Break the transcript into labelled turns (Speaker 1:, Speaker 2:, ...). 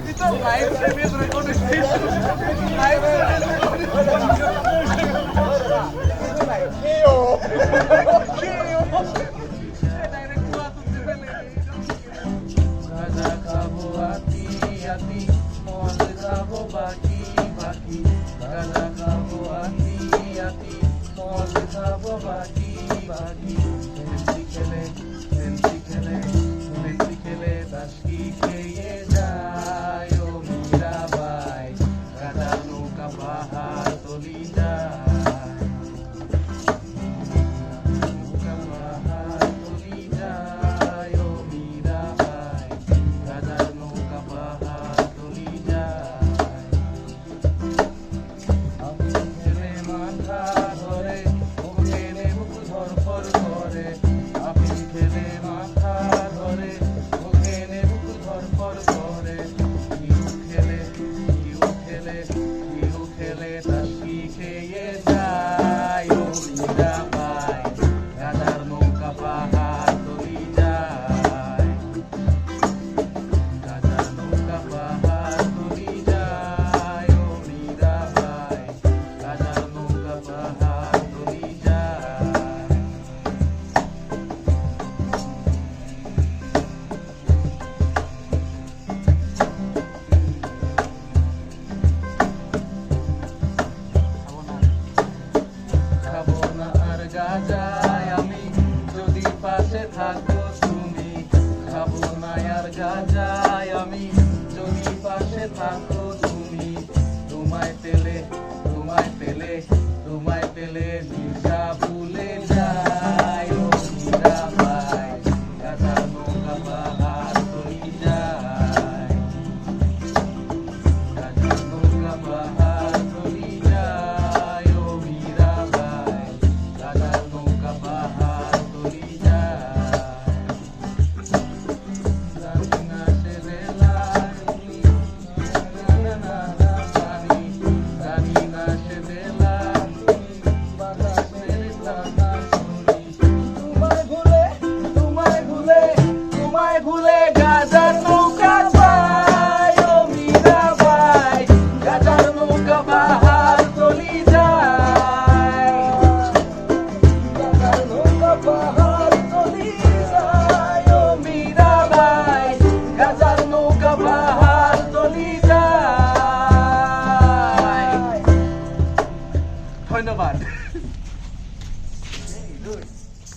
Speaker 1: Itu live series recording. Live direct gua tuh
Speaker 2: Kada kamu hati-hati, mohon kamu bagi-bagi. Kada kamu hati-hati, mohon kamu bagi-bagi. Hensi kele, taski keye jayo mirabai. Kada nuka bahar tolidai. গাজায় আমি যদি পাশে থাকো তুমি, খাবো না আর গাজায় আমি যদি পাশে থাকো তুমি। তোমায় পেলে